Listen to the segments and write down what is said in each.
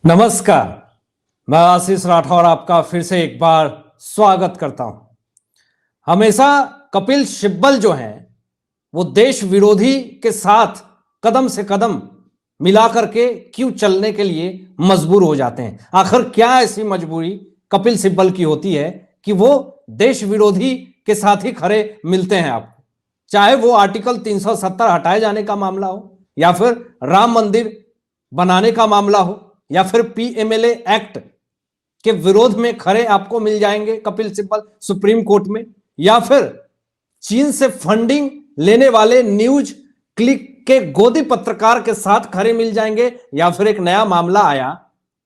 नमस्कार। मैं आशीष राठौर आपका फिर से एक बार स्वागत करता हूं। हमेशा कपिल सिब्बल जो हैं वो देश विरोधी के साथ कदम से कदम मिलाकर के क्यों चलने के लिए मजबूर हो जाते हैं। आखिर क्या ऐसी मजबूरी कपिल सिब्बल की होती है कि वो देश विरोधी के साथ ही खड़े मिलते हैं आपको, चाहे वो आर्टिकल 370 हटाए जाने का मामला हो, या फिर राम मंदिर बनाने का मामला हो, या फिर पीएमएलए एक्ट के विरोध में खड़े आपको मिल जाएंगे कपिल सिब्बल सुप्रीम कोर्ट में, या फिर चीन से फंडिंग लेने वाले न्यूज क्लिक के गोदी पत्रकार के साथ खड़े मिल जाएंगे, या फिर एक नया मामला आया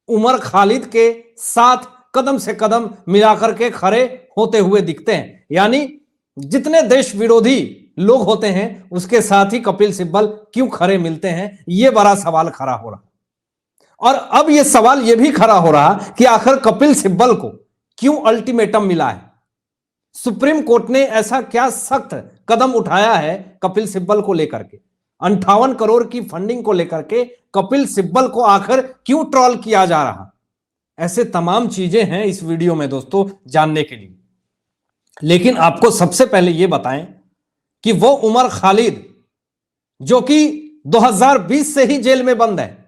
उमर खालिद के साथ कदम से कदम मिलाकर के खड़े होते हुए दिखते हैं। यानी जितने देश विरोधी लोग होते हैं उसके साथ ही कपिल सिब्बल क्यों खड़े मिलते हैं, यह बड़ा सवाल खड़ा हो रहा। और अब यह सवाल यह भी खड़ा हो रहा कि आखिर कपिल सिब्बल को क्यों अल्टीमेटम मिला है। सुप्रीम कोर्ट ने ऐसा क्या सख्त कदम उठाया है कपिल सिब्बल को लेकर के, 58 करोड़ की फंडिंग को लेकर के कपिल सिब्बल को आखिर क्यों ट्रोल किया जा रहा। ऐसे तमाम चीजें हैं इस वीडियो में दोस्तों जानने के लिए। लेकिन आपको सबसे पहले यह बताएं कि वो उमर खालिद जो कि 2020 से ही जेल में बंद है,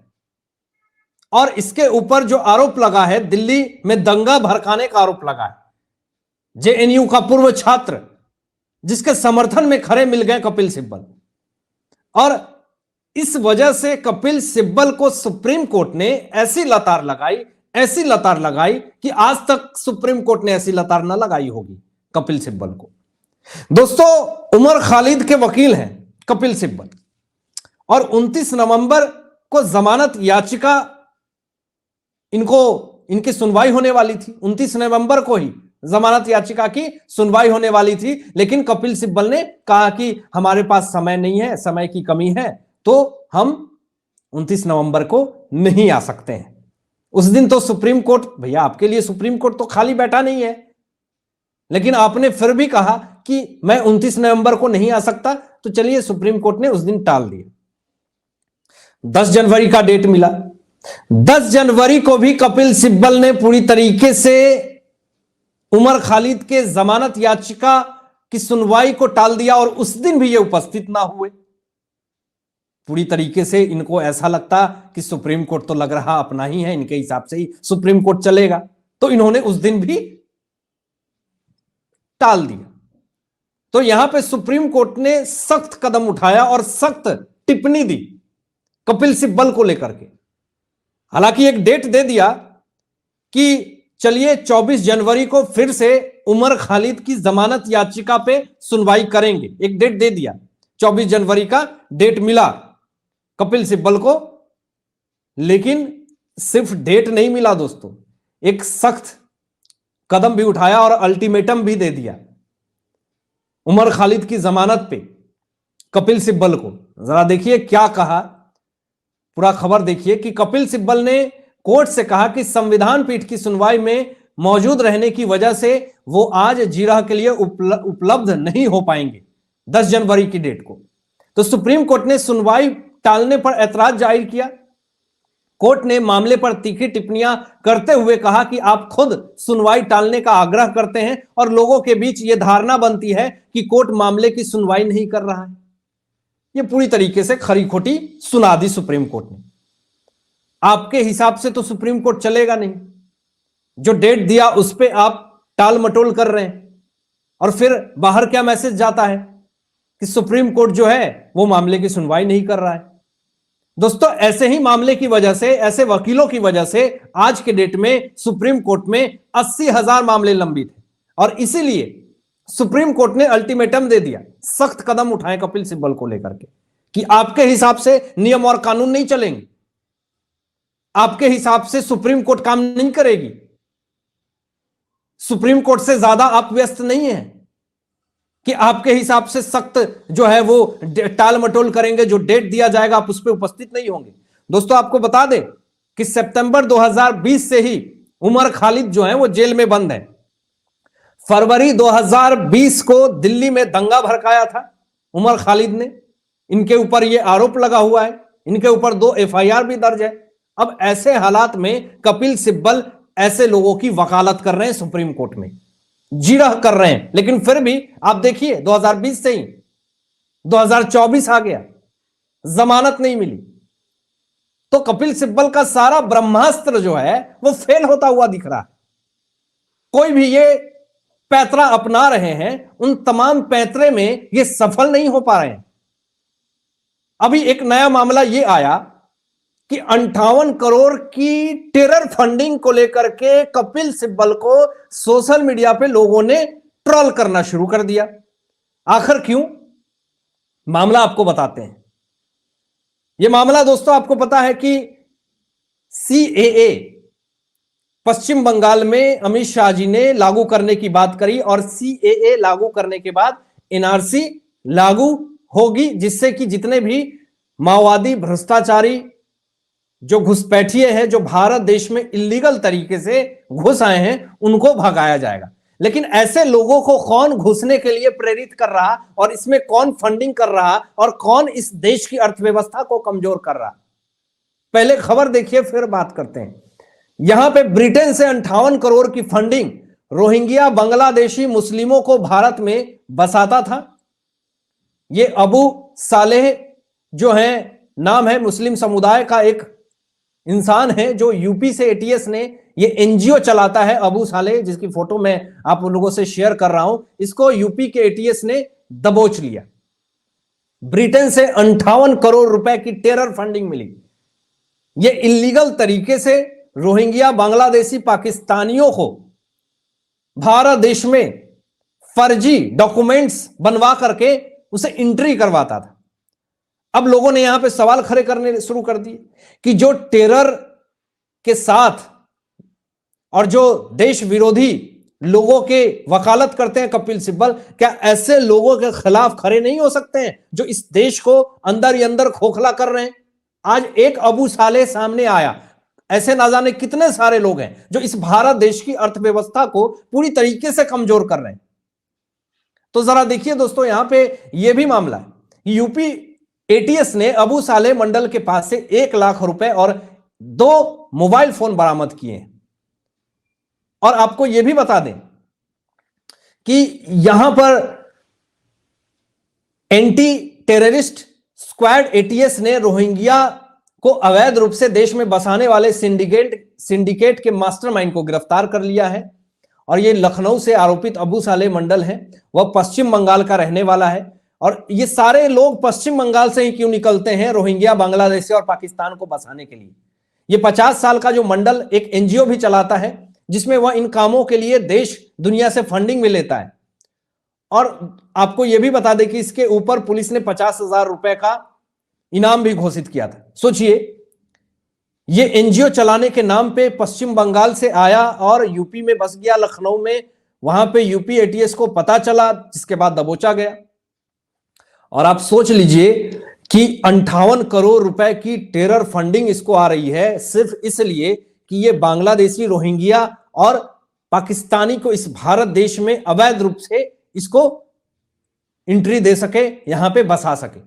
और इसके ऊपर जो आरोप लगा है, दिल्ली में दंगा भड़काने का आरोप लगा है, जेएनयू का पूर्व छात्र जिसके समर्थन में खड़े मिल गए कपिल सिब्बल, और इस वजह से कपिल सिब्बल को सुप्रीम कोर्ट ने ऐसी लतार लगाई कि आज तक सुप्रीम कोर्ट ने ऐसी लतार न लगाई होगी कपिल सिब्बल को। दोस्तों, उमर खालिद के वकील हैं कपिल सिब्बल, और 29 नवंबर को जमानत याचिका इनकी सुनवाई होने वाली थी। 29 नवंबर को ही जमानत याचिका की सुनवाई होने वाली थी, लेकिन कपिल सिब्बल ने कहा कि हमारे पास समय नहीं है, समय की कमी है, तो हम 29 नवंबर को नहीं आ सकते हैं। उस दिन तो सुप्रीम कोर्ट, भैया आपके लिए सुप्रीम कोर्ट तो खाली बैठा नहीं है, लेकिन आपने फिर भी कहा कि मैं 29 नवंबर को नहीं आ सकता, तो चलिए सुप्रीम कोर्ट ने उस दिन टाल दिया। 10 जनवरी का डेट मिला। 10 जनवरी को भी कपिल सिब्बल ने पूरी तरीके से उमर खालिद के जमानत याचिका की सुनवाई को टाल दिया, और उस दिन भी ये उपस्थित ना हुए। पूरी तरीके से इनको ऐसा लगता कि सुप्रीम कोर्ट तो लग रहा अपना ही है, इनके हिसाब से ही सुप्रीम कोर्ट चलेगा, तो इन्होंने उस दिन भी टाल दिया। तो यहां पे सुप्रीम कोर्ट ने सख्त कदम उठाया और सख्त टिप्पणी दी कपिल सिब्बल को लेकर के। हालांकि एक डेट दे दिया कि चलिए 24 जनवरी को फिर से उमर खालिद की जमानत याचिका पे सुनवाई करेंगे, एक डेट दे दिया। 24 जनवरी का डेट मिला कपिल सिब्बल को, लेकिन सिर्फ डेट नहीं मिला दोस्तों, एक सख्त कदम भी उठाया और अल्टीमेटम भी दे दिया उमर खालिद की जमानत पे कपिल सिब्बल को। जरा देखिए क्या कहा, पूरा खबर देखिए कि कपिल सिब्बल ने कोर्ट से कहा कि संविधान पीठ की सुनवाई में मौजूद रहने की वजह से वो आज जिरह के लिए उपलब्ध नहीं हो पाएंगे 10 जनवरी की डेट को। तो सुप्रीम कोर्ट ने सुनवाई टालने पर ऐतराज जाहिर किया। कोर्ट ने मामले पर तीखी टिप्पणियां करते हुए कहा कि आप खुद सुनवाई टालने का आग्रह करते हैं और लोगों के बीच यह धारणा बनती है कि कोर्ट मामले की सुनवाई नहीं कर रहा है। यह पूरी तरीके से खरी खोटी सुना दी सुप्रीम कोर्ट ने। आपके हिसाब से तो सुप्रीम कोर्ट चलेगा नहीं, जो डेट दिया उस पर आप टाल मटोल कर रहे हैं, और फिर बाहर क्या मैसेज जाता है कि सुप्रीम कोर्ट जो है वो मामले की सुनवाई नहीं कर रहा है। दोस्तों, ऐसे ही मामले की वजह से, ऐसे वकीलों की वजह से आज के डेट में सुप्रीम कोर्ट में 80,000 मामले लंबित हैं, और इसीलिए सुप्रीम कोर्ट ने अल्टीमेटम दे दिया, सख्त कदम उठाए कपिल सिब्बल को लेकर के कि आपके हिसाब से नियम और कानून नहीं चलेंगे, आपके हिसाब से सुप्रीम कोर्ट काम नहीं करेगी, सुप्रीम कोर्ट से ज्यादा आप व्यस्त नहीं हैं कि आपके हिसाब से सख्त जो है वो टाल मटोल करेंगे, जो डेट दिया जाएगा आप उस पर उपस्थित नहीं होंगे। दोस्तों, आपको बता दें कि सितंबर 2020 से ही उमर खालिद जो है वो जेल में बंद है। फरवरी 2020 को दिल्ली में दंगा भड़काया था उमर खालिद ने, इनके ऊपर ये आरोप लगा हुआ है, इनके ऊपर 2 एफआईआर भी दर्ज है। अब ऐसे हालात में कपिल सिब्बल ऐसे लोगों की वकालत कर रहे हैं सुप्रीम कोर्ट में, जिरह कर रहे हैं। लेकिन फिर भी आप देखिए 2020 से ही 2024 आ गया, जमानत नहीं मिली, तो कपिल सिब्बल का सारा ब्रह्मास्त्र जो है वो फेल होता हुआ दिख रहा है। कोई भी ये पैतरा अपना रहे हैं, उन तमाम पैतरे में ये सफल नहीं हो पा रहे हैं। अभी एक नया मामला ये आया कि 58 करोड़ की टेरर फंडिंग को लेकर के कपिल सिब्बल को सोशल मीडिया पे लोगों ने ट्रोल करना शुरू कर दिया। आखिर क्यों? मामला आपको बताते हैं। यह मामला दोस्तों आपको पता है कि सीएए पश्चिम बंगाल में अमित शाह जी ने लागू करने की बात करी और सीएए लागू करने के बाद एनआरसी लागू होगी, जिससे कि जितने भी माओवादी, भ्रष्टाचारी, जो घुसपैठिए हैं, जो भारत देश में इलीगल तरीके से घुस आए हैं, उनको भगाया जाएगा। लेकिन ऐसे लोगों को कौन घुसने के लिए प्रेरित कर रहा और इसमें कौन फंडिंग कर रहा और कौन इस देश की अर्थव्यवस्था को कमजोर कर रहा, पहले खबर देखिए फिर बात करते हैं। यहां पे ब्रिटेन से 58 करोड़ की फंडिंग रोहिंग्या बांग्लादेशी मुस्लिमों को भारत में बसाता था। ये अबू सालेह जो है, नाम है, मुस्लिम समुदाय का एक इंसान है जो यूपी से एटीएस ने ये एनजीओ चलाता है। अबू सालेह, जिसकी फोटो मैं आप लोगों से शेयर कर रहा हूं, इसको यूपी के एटीएस ने दबोच लिया। ब्रिटेन से 58 करोड़ रुपए की टेरर फंडिंग मिली। ये इलीगल तरीके से रोहिंग्या बांग्लादेशी पाकिस्तानियों को भारत देश में फर्जी डॉक्यूमेंट्स बनवा करके उसे एंट्री करवाता था। अब लोगों ने यहां पे सवाल खड़े करने शुरू कर दिए कि जो टेरर के साथ और जो देश विरोधी लोगों के वकालत करते हैं कपिल सिब्बल, क्या ऐसे लोगों के खिलाफ खड़े नहीं हो सकते हैं जो इस देश को अंदर ही अंदर खोखला कर रहे हैं? आज एक अबू सालेह सामने आया, ऐसे ना जाने कितने सारे लोग हैं जो इस भारत देश की अर्थव्यवस्था को पूरी तरीके से कमजोर कर रहे हैं। तो जरा देखिए दोस्तों, यहां पे यह भी मामला है। यूपी एटीएस ने अबू सालेह मंडल के पास से 1 लाख रुपए और 2 मोबाइल फोन बरामद किए हैं। और आपको यह भी बता दें कि यहां पर एंटी टेररिस्ट स्क्वाड एटीएस ने रोहिंग्या को अवैध रूप से देश में बसाने वाले सिंडिकेट के मास्टरमाइंड को गिरफ्तार कर लिया है। और यह लखनऊ से आरोपित अबू सालेह मंडल है, वह पश्चिम बंगाल का रहने वाला है। और ये सारे लोग पश्चिम बंगाल से ही क्यों निकलते हैं रोहिंग्या, बांग्लादेश और पाकिस्तान को बसाने के लिए? ये 50 साल का जो मंडल एक एनजीओ भी चलाता है, जिसमें वह इन कामों के लिए देश दुनिया से फंडिंग भी लेता है। और आपको यह भी बता दें कि इसके ऊपर पुलिस ने 50,000 रुपए का इनाम भी घोषित किया था। सोचिए, यह एनजीओ चलाने के नाम पे पश्चिम बंगाल से आया और यूपी में बस गया, लखनऊ में। वहां पे यूपी एटीएस को पता चला, जिसके बाद दबोचा गया। और आप सोच लीजिए कि 58 करोड़ रुपए की टेरर फंडिंग इसको आ रही है, सिर्फ इसलिए कि ये बांग्लादेशी, रोहिंग्या और पाकिस्तानी को इस भारत देश में अवैध रूप से इसको एंट्री दे सके, यहां पे बसा सके।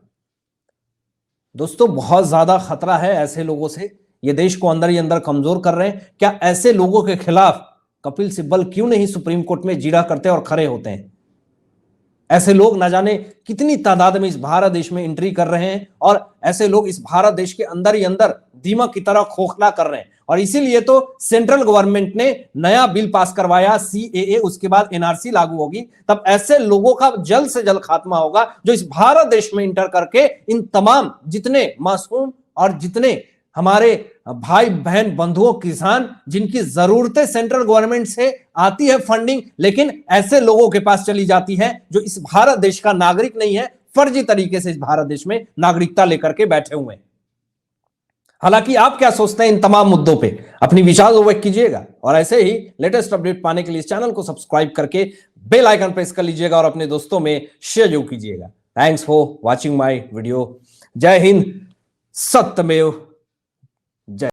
दोस्तों, बहुत ज्यादा खतरा है ऐसे लोगों से। ये देश को अंदर ही अंदर कमजोर कर रहे हैं। क्या ऐसे लोगों के खिलाफ कपिल सिब्बल क्यों नहीं सुप्रीम कोर्ट में जिरह करते और खड़े होते हैं? ऐसे लोग ना जाने कितनी तादाद में इस भारत देश में एंट्री कर रहे हैं और ऐसे लोग इस भारत देश के अंदर ही अंदर दीमक की तरह खोखला कर रहे हैं। और इसीलिए तो सेंट्रल गवर्नमेंट ने नया बिल पास करवाया सीएए, उसके बाद एनआरसी लागू होगी। तब ऐसे लोगों का जल्द से जल्द खात्मा होगा जो इस भारत देश में इंटर करके इन तमाम जितने मासूम और जितने हमारे भाई बहन बंधुओं, किसान, जिनकी जरूरतें सेंट्रल गवर्नमेंट से आती है फंडिंग, लेकिन ऐसे लोगों के पास चली जाती है जो इस भारत देश का नागरिक नहीं है, फर्जी तरीके से इस भारत देश में नागरिकता लेकर के बैठे हुए हैं। हालांकि आप क्या सोचते हैं इन तमाम मुद्दों पे? अपनी विचार व्यक्त कीजिएगा और ऐसे ही लेटेस्ट अपडेट पाने के लिए इस चैनल को सब्सक्राइब करके बेल आइकन प्रेस कर लीजिएगा और अपने दोस्तों में शेयर जरूर कीजिएगा। Thanks for watching my video. जय हिंद, सत्यमेव जय।